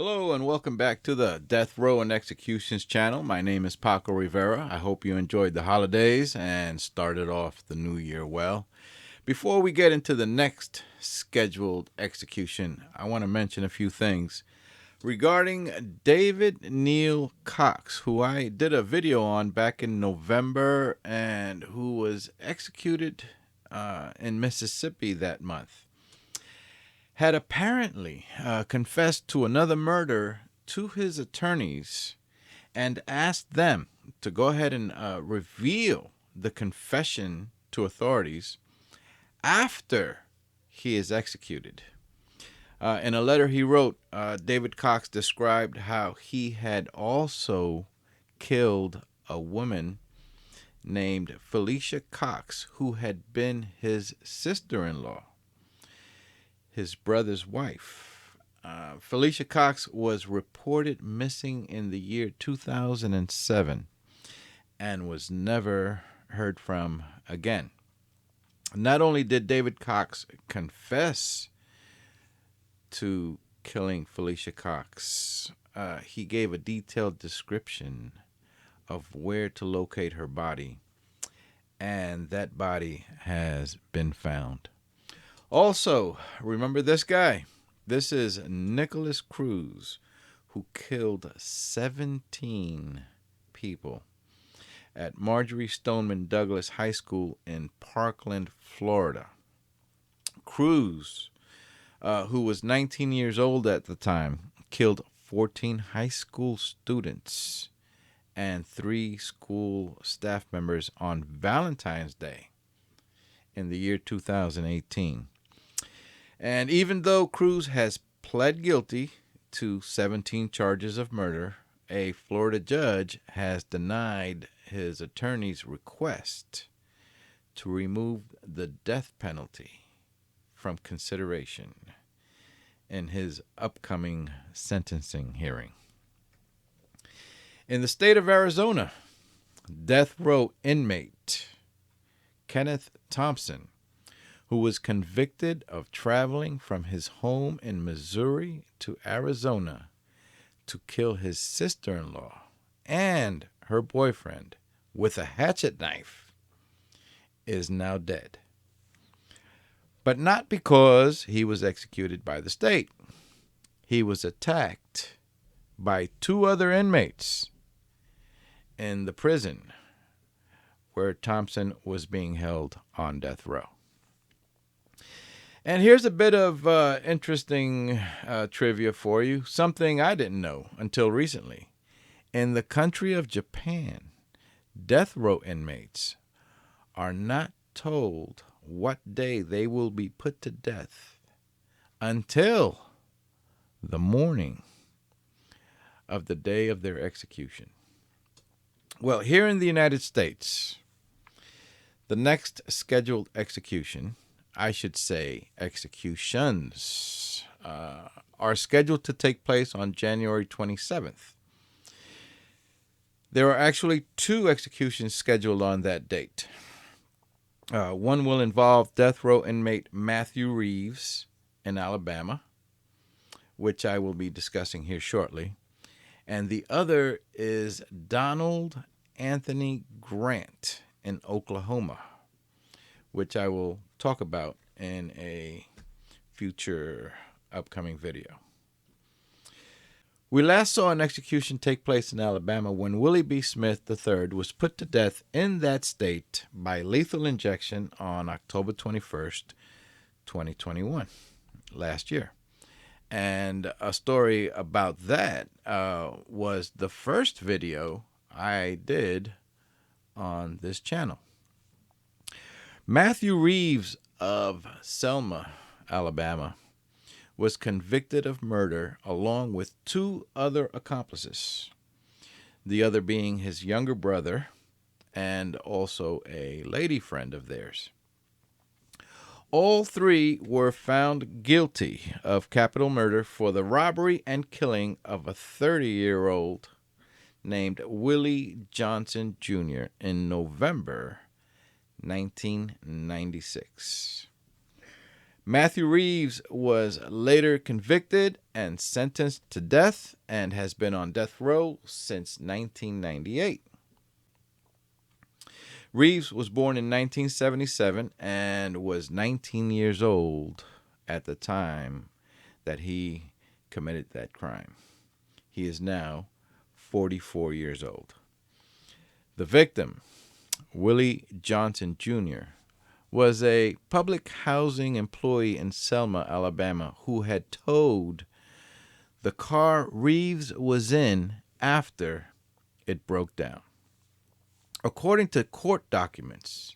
Hello and welcome back to the Death Row and Executions channel. My name is Paco Rivera. I hope you enjoyed the holidays and started off the new year well. Before we get into the next scheduled execution, I want to mention a few things regarding David Neal Cox, who I did a video on back in November and who was executed in Mississippi that month. Had apparently confessed to another murder to his attorneys and asked them to go ahead and reveal the confession to authorities after he is executed. In a letter he wrote, David Cox described how he had also killed a woman named Felicia Cox, who had been his sister-in-law, his brother's wife. Felicia Cox was reported missing in the year 2007 and was never heard from again. Not only did David Cox confess to killing Felicia Cox, he gave a detailed description of where to locate her body, and that body has been found. Also, remember this guy. This is Nicholas Cruz, who killed 17 people at Marjorie Stoneman Douglas High School in Parkland, Florida. Cruz, who was 19 years old at the time, killed 14 high school students and 3 school staff members on Valentine's Day in the year 2018. And even though Cruz has pled guilty to 17 charges of murder, a Florida judge has denied his attorney's request to remove the death penalty from consideration in his upcoming sentencing hearing. In the state of Arizona, death row inmate Kenneth Thompson, who was convicted of traveling from his home in Missouri to Arizona to kill his sister-in-law and her boyfriend with a hatchet knife, is now dead. But not because he was executed by the state. He was attacked by 2 other inmates in the prison where Thompson was being held on death row. And here's a bit of interesting trivia for you, something I didn't know until recently. In the country of Japan, death row inmates are not told what day they will be put to death until the morning of the day of their execution. Well, here in the United States, the next scheduled execution, I should say executions, are scheduled to take place on January 27th. There are actually 2 executions scheduled on that date. One will involve death row inmate Matthew Reeves in Alabama, which I will be discussing here shortly. And the other is Donald Anthony Grant in Oklahoma, which I will talk about in a future upcoming video. We last saw an execution take place in Alabama when Willie B. Smith III was put to death in that state by lethal injection on October 21st, 2021, last year. And a story about that was the first video I did on this channel. Matthew Reeves of Selma, Alabama, was convicted of murder along with 2 other accomplices, the other being his younger brother and also a lady friend of theirs. All 3 were found guilty of capital murder for the robbery and killing of a 30-year-old named Willie Johnson Jr. in November 1996. Matthew Reeves was later convicted and sentenced to death and has been on death row since 1998. Reeves was born in 1977 and was 19 years old at the time that he committed that crime. He is now 44 years old. The victim, Willie Johnson Jr., was a public housing employee in Selma, Alabama, who had towed the car Reeves was in after it broke down. According to court documents,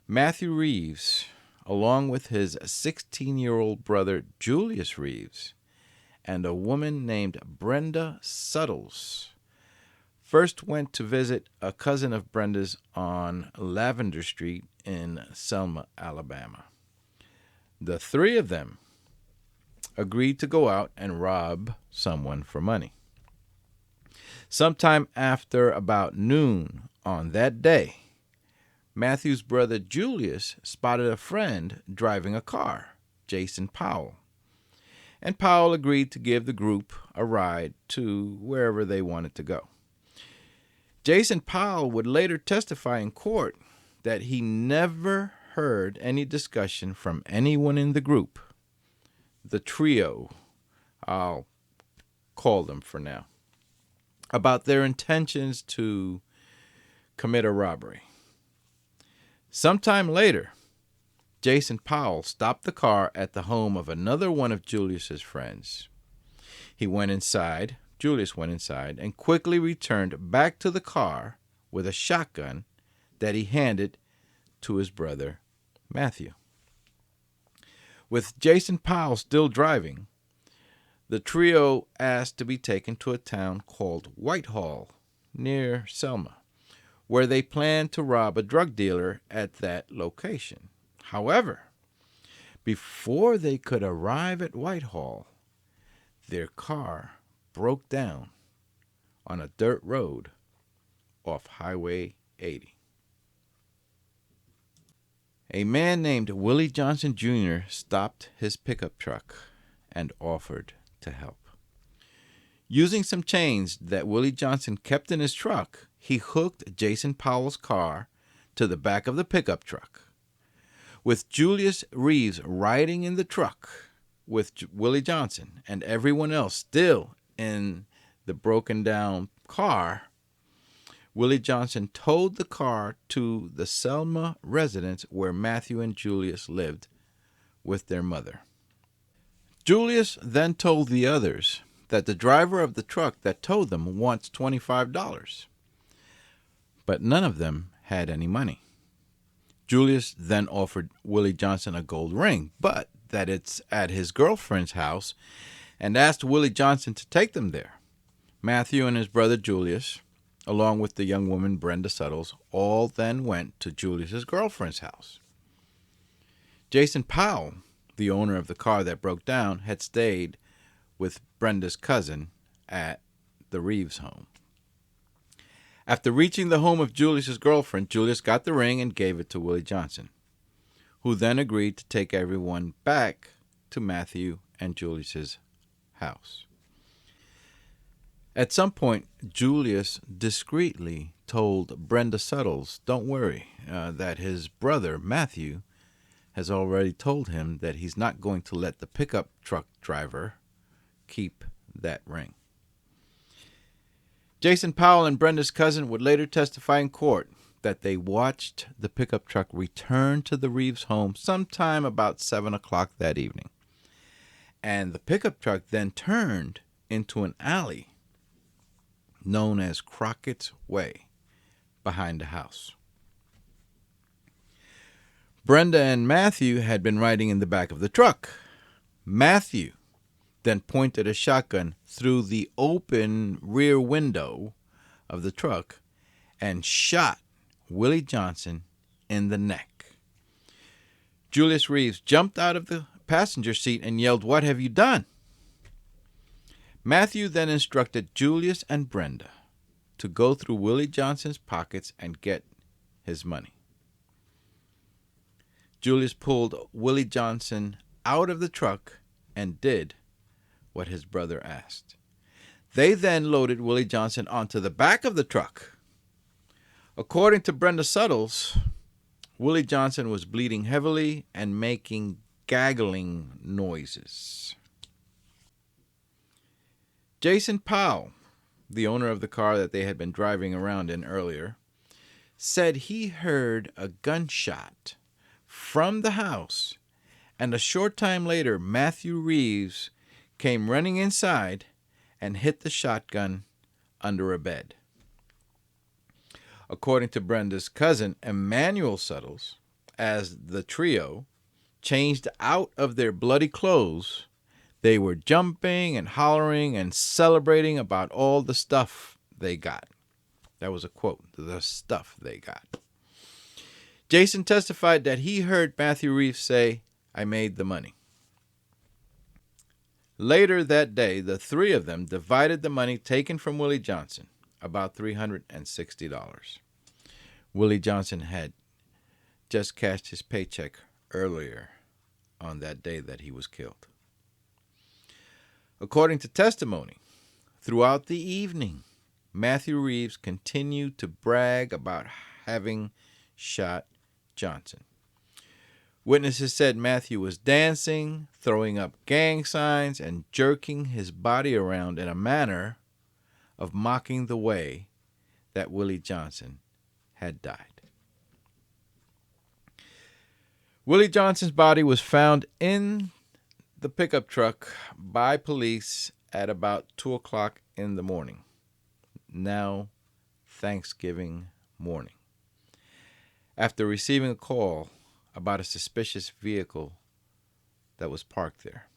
Matthew Reeves, along with his 16-year-old brother Julius Reeves, and a woman named Brenda Suttles, first went to visit a cousin of Brenda's on Lavender Street in Selma, Alabama. The three of them agreed to go out and rob someone for money. Sometime after about noon on that day, Matthew's brother Julius spotted a friend driving a car, Jason Powell, and Powell agreed to give the group a ride to wherever they wanted to go. Jason Powell would later testify in court that he never heard any discussion from anyone in the group, the trio, I'll call them for now, about their intentions to commit a robbery. Sometime later, Jason Powell stopped the car at the home of another one of Julius's friends. Julius went inside and quickly returned back to the car with a shotgun that he handed to his brother Matthew. With Jason Powell still driving, the trio asked to be taken to a town called Whitehall near Selma, where they planned to rob a drug dealer at that location. However, before they could arrive at Whitehall, their car broke down on a dirt road off Highway 80. A man named Willie Johnson Jr. stopped his pickup truck and offered to help. Using some chains that Willie Johnson kept in his truck, he hooked Jason Powell's car to the back of the pickup truck. With Julius Reeves riding in the truck with Willie Johnson and everyone else still in the broken down car, Willie Johnson towed the car to the Selma residence where Matthew and Julius lived with their mother. Julius then told the others that the driver of the truck that towed them wants $25, but none of them had any money. Julius then offered Willie Johnson a gold ring, but that it's at his girlfriend's house, and asked Willie Johnson to take them there. Matthew and his brother Julius, along with the young woman Brenda Suttles, all then went to Julius's girlfriend's house. Jason Powell, the owner of the car that broke down, had stayed with Brenda's cousin at the Reeves home. After reaching the home of Julius's girlfriend, Julius got the ring and gave it to Willie Johnson, who then agreed to take everyone back to Matthew and Julius's house. At some point, Julius discreetly told Brenda Suttles, don't worry, that his brother Matthew has already told him that he's not going to let the pickup truck driver keep that ring. Jason Powell and Brenda's cousin would later testify in court that they watched the pickup truck return to the Reeves home sometime about 7 o'clock that evening. And the pickup truck then turned into an alley known as Crockett's Way behind the house. Brenda and Matthew had been riding in the back of the truck. Matthew then pointed a shotgun through the open rear window of the truck and shot Willie Johnson in the neck. Julius Reeves jumped out of the passenger seat and yelled, "What have you done?" Matthew then instructed Julius and Brenda to go through Willie Johnson's pockets and get his money. Julius pulled Willie Johnson out of the truck and did what his brother asked. They then loaded Willie Johnson onto the back of the truck. According to Brenda Suttles, Willie Johnson was bleeding heavily and making gaggling noises. Jason Powell, the owner of the car that they had been driving around in earlier, said he heard a gunshot from the house, and a short time later, Matthew Reeves came running inside and hid the shotgun under a bed. According to Brenda's cousin, Emmanuel Suttles, as the trio changed out of their bloody clothes, they were jumping and hollering and celebrating about all the stuff they got. That was a quote, the stuff they got. Jason testified that he heard Matthew Reeves say, "I made the money." Later that day, the three of them divided the money taken from Willie Johnson, about $360. Willie Johnson had just cashed his paycheck earlier on that day that he was killed. According to testimony, throughout the evening, Matthew Reeves continued to brag about having shot Johnson. Witnesses said Matthew was dancing, throwing up gang signs, and jerking his body around in a manner of mocking the way that Willie Johnson had died. Willie Johnson's body was found in the pickup truck by police at about 2 o'clock in the morning, now Thanksgiving morning, after receiving a call about a suspicious vehicle that was parked there.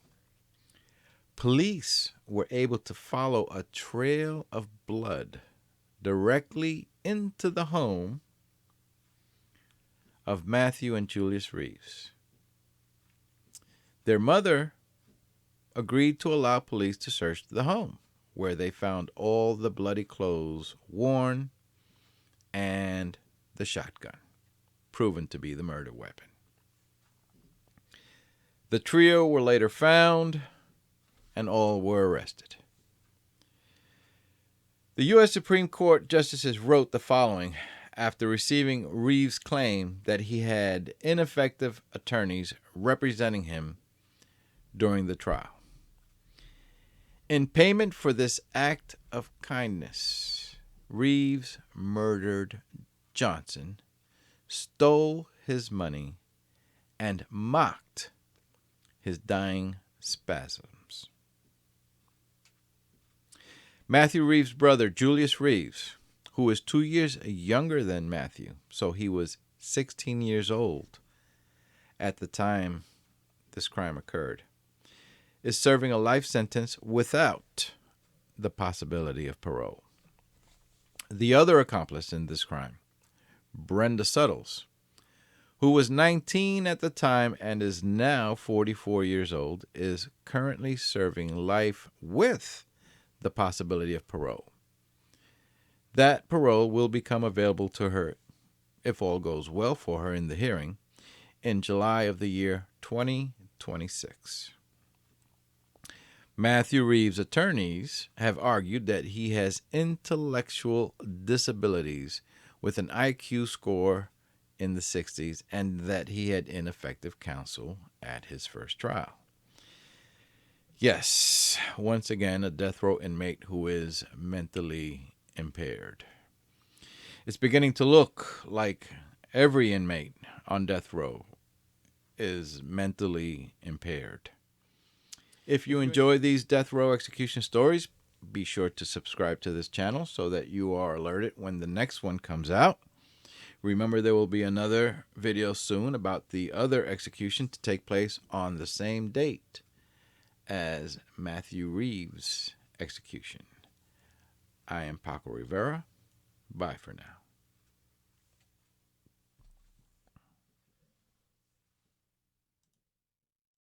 Police were able to follow a trail of blood directly into the home of Matthew and Julius Reeves. Their mother agreed to allow police to search the home, where they found all the bloody clothes worn and the shotgun, proven to be the murder weapon. The trio were later found, and all were arrested. The U.S. Supreme Court justices wrote the following after receiving Reeves' claim that he had ineffective attorneys representing him during the trial. In payment for this act of kindness, Reeves murdered Johnson, stole his money, and mocked his dying spasms. Matthew Reeves' brother, Julius Reeves, who was 2 years younger than Matthew, so he was 16 years old at the time this crime occurred, is serving a life sentence without the possibility of parole. The other accomplice in this crime, Brenda Suttles, who was 19 at the time and is now 44 years old, is currently serving life with the possibility of parole. That parole will become available to her, if all goes well for her in the hearing, in July of the year 2026. Matthew Reeves' attorneys have argued that he has intellectual disabilities with an IQ score in the 60s and that he had ineffective counsel at his first trial. Yes, once again, a death row inmate who is mentally impaired. It's beginning to look like every inmate on death row is mentally impaired. If you enjoy these death row execution stories, be sure to subscribe to this channel so that you are alerted when the next one comes out. Remember, there will be another video soon about the other execution to take place on the same date as Matthew Reeves' execution. I am Paco Rivera. Bye for now.